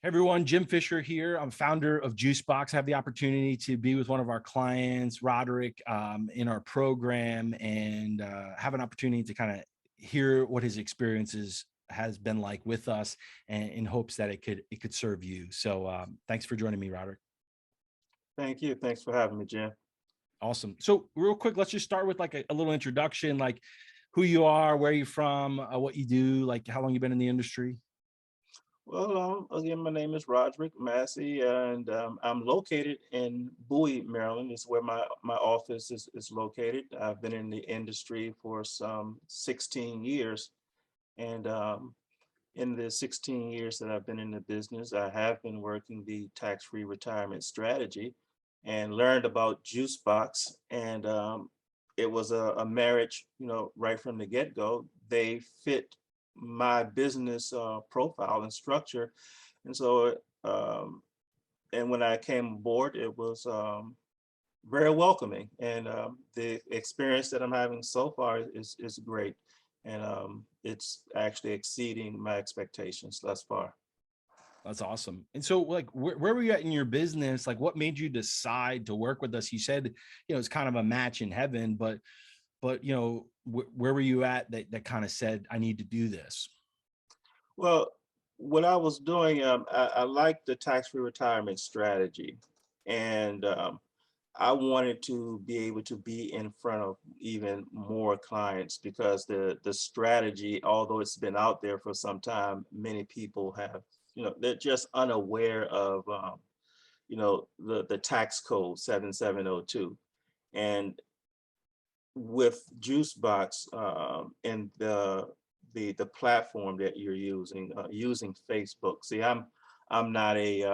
Everyone, Jim Fisher here. I'm founder of Jucebox. I have the opportunity to be with one of our clients, Roderick, in our program, and have an opportunity to kind of hear what his experiences has been like with us, and in hopes that it could serve you. So thanks for joining me, Roderick. Thank you. Thanks for having me, Jim. Awesome. So real quick, let's just start with like a little introduction, like who you are, where you're from, what you do, like how long you've been in the industry. Well, again, my name is Roderick Massey, and I'm located in Bowie, Maryland. Is where my office is located. I've been in the industry for some 16 years, and in the 16 years that I've been in the business, I have been working the tax-free retirement strategy, and learned about Juicebox, and it was a marriage, right from the get-go. They fit my business profile and structure. And so, and when I came aboard, it was very welcoming. And the experience that I'm having so far is great. And it's actually exceeding my expectations thus far. That's awesome. And so like, where were you at in your business? Like what made you decide to work with us? You said, it's kind of a match in heaven, but where were you at that kind of said, I need to do this? Well, what I was doing, I liked the tax-free retirement strategy. And I wanted to be able to be in front of even more clients, because the strategy, although it's been out there for some time, many people have, they're just unaware of, the tax code 7702. And with Juicebox and the platform that you're using Facebook. See, I'm not a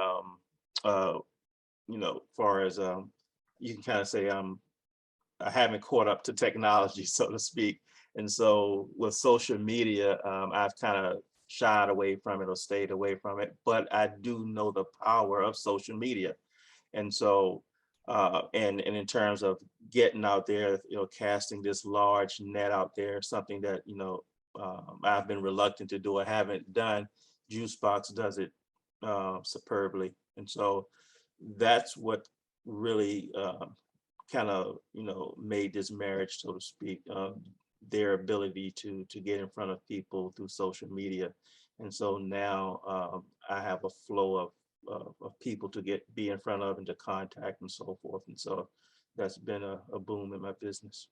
far as you can kind of say I haven't caught up to technology, so to speak. And so with social media, I've kind of shied away from it or stayed away from it. But I do know the power of social media. And so and in terms of getting out there, casting this large net out there, something that I've been reluctant to do, I haven't done. Juicebox does it superbly. And so that's what really kind of made this marriage, so to speak, their ability to get in front of people through social media. And so now I have a flow of people to be in front of and to contact and so forth. And so that's been a boom in my business.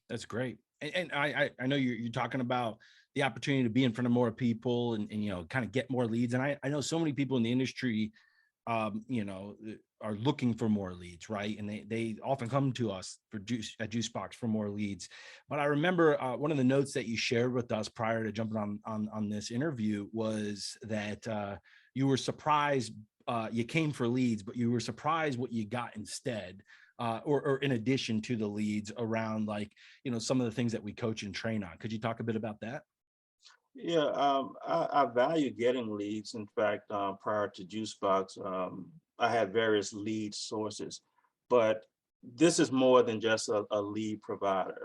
That's great. And I know you're talking about the opportunity to be in front of more people and kind of get more leads. And I know so many people in the industry, are looking for more leads, right? And they often come to us at Juicebox for more leads. But I remember one of the notes that you shared with us prior to jumping on this interview was that you were surprised. You came for leads, but you were surprised what you got instead. Or in addition to the leads around, like, some of the things that we coach and train on. Could you talk a bit about that? Yeah, I value getting leads. In fact, prior to Juicebox, I had various lead sources, but this is more than just a lead provider.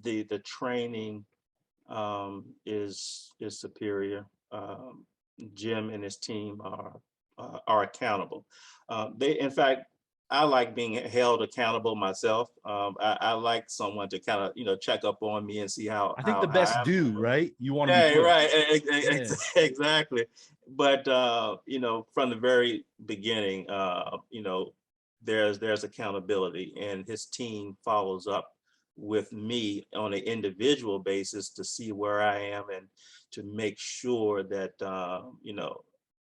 The training is superior. Jim and his team are accountable. In fact, I like being held accountable myself. I like someone to kind of check up on me and see how I think the how best I'm do, doing. right? You want to be Yeah, pushed. right. Yeah. Exactly. But from the very beginning, there's accountability, and his team follows up with me on an individual basis to see where I am and to make sure that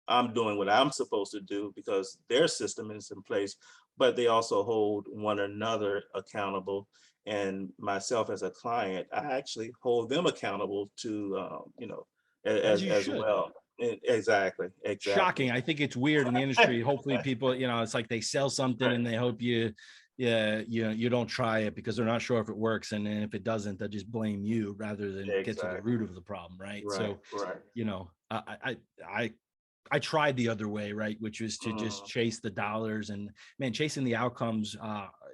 I'm doing what I'm supposed to do, because their system is in place, but they also hold one another accountable. And myself as a client, I actually hold them accountable to, As you as should. well. Exactly, exactly. Shocking. I think it's weird in the industry. Hopefully people, it's like they sell something Right, and they hope you don't try it because they're not sure if it works. And then if it doesn't, they'll just blame you rather than get to the exactly. root of the problem. Right. Right, So, right. I tried the other way, right, which was to just Mm, chase the dollars, and man, chasing the outcomes,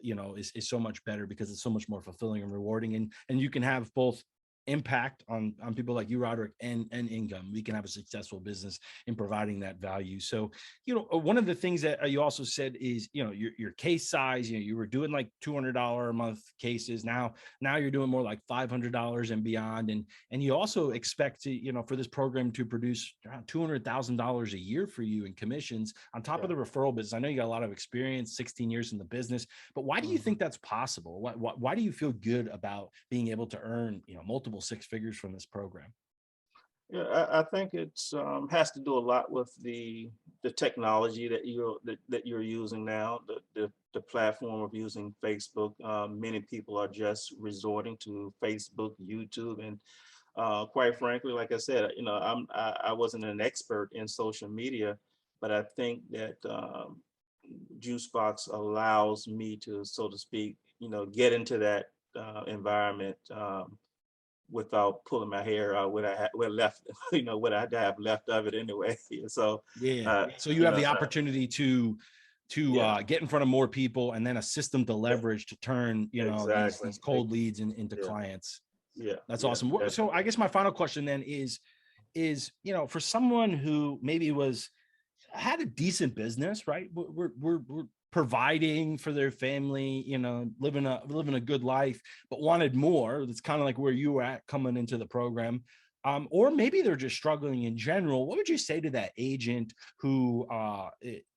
is so much better because it's so much more fulfilling and rewarding, and you can have both impact on people like you, Roderick, and income, we can have a successful business in providing that value. So, one of the things that you also said is, your case size, you were doing like $200 a month cases. Now you're doing more like $500 and beyond. And you also expect to, for this program to produce around $200,000 a year for you in commissions on top of the referral business. I know you got a lot of experience, 16 years in the business, but why do you think that's possible? Why do you feel good about being able to earn, multiple six figures from this program? Yeah, I think it's has to do a lot with the technology that you're using now, the platform of using Facebook. Many people are just resorting to Facebook, YouTube, and quite frankly, like I said, I wasn't an expert in social media, but I think that Juicebox allows me to, so to speak, get into that environment without pulling my hair out, what left, what I have left of it anyway. So so you have the opportunity to get in front of more people, and then a system to leverage to turn these cold leads into clients. That's awesome. So I guess my final question then is for someone who maybe had a decent business, right? We're providing for their family, living a good life, but wanted more. That's kind of like where you were at coming into the program. Or maybe they're just struggling in general. What would you say to that agent who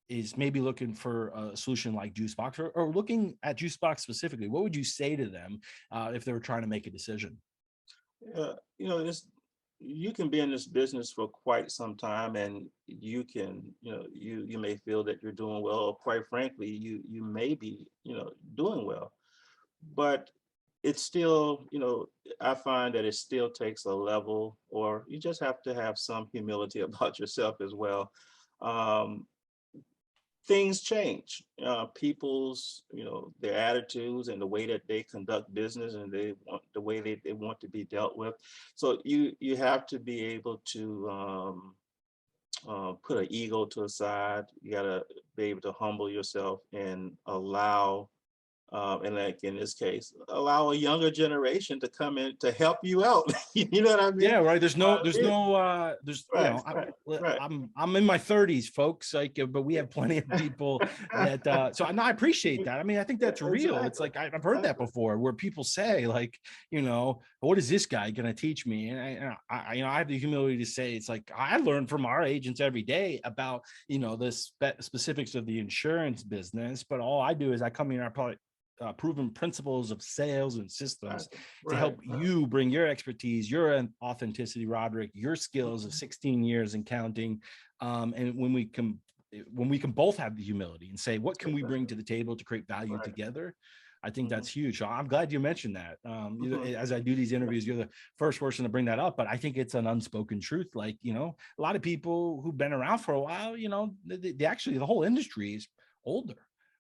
is maybe looking for a solution like Juicebox, or looking at Juicebox specifically? What would you say to them if they were trying to make a decision? You can be in this business for quite some time, and you can, you may feel that you're doing well, or quite frankly, you may be, doing well, but it's still, I find that it still takes a level, or you just have to have some humility about yourself as well. Things change. People's, their attitudes and the way that they conduct business, and the way they want to be dealt with. So you have to be able to put an ego to the side. You got to be able to humble yourself and allow, and like in this case, allow a younger generation to come in to help you out. You know what I mean? Yeah, right. There's right. I'm in my 30s, folks. Like, but we have plenty of people that. So I appreciate that. I mean, I think that's real. It's like I've heard that before, where people say, like, what is this guy going to teach me? And I have the humility to say, it's like I learn from our agents every day about the specifics of the insurance business. But all I do is I come here, I probably proven principles of sales and systems to help you bring your expertise, your authenticity, Roderick, your skills of 16 years and counting. And when we can both have the humility and say, what can we bring to the table to create value together? I think that's huge. So I'm glad you mentioned that. As I do these interviews, you're the first person to bring that up, but I think it's an unspoken truth. Like, a lot of people who've been around for a while, they actually, the whole industry is older.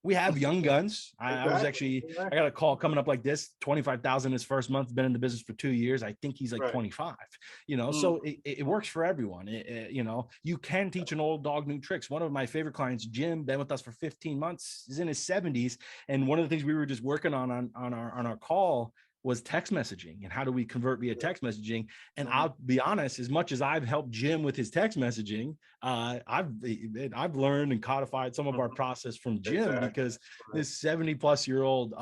We have young guns. I got a call coming up like this, 25,000 his first month, been in the business for 2 years. I think he's like 25, so it works for everyone. You can teach an old dog new tricks. One of my favorite clients, Jim, been with us for 15 months, is in his 70s. And one of the things we were just working on our call was text messaging, and how do we convert via text messaging. And I'll be honest, as much as I've helped Jim with his text messaging, I've learned and codified some of our process from Jim, because this 70-plus-year-old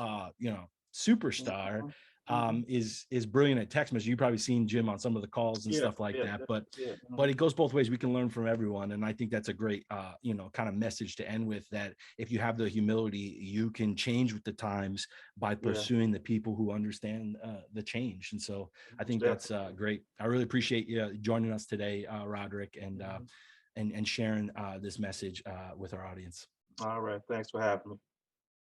superstar is brilliant at text messaging. You've probably seen Jim on some of the calls and stuff like that, but it goes both ways. We can learn from everyone. And I think that's a great, kind of message to end with, that if you have the humility, you can change with the times by pursuing the people who understand the change. And so I think that's great. I really appreciate you joining us today, Roderick, and sharing this message with our audience. All right. Thanks for having me.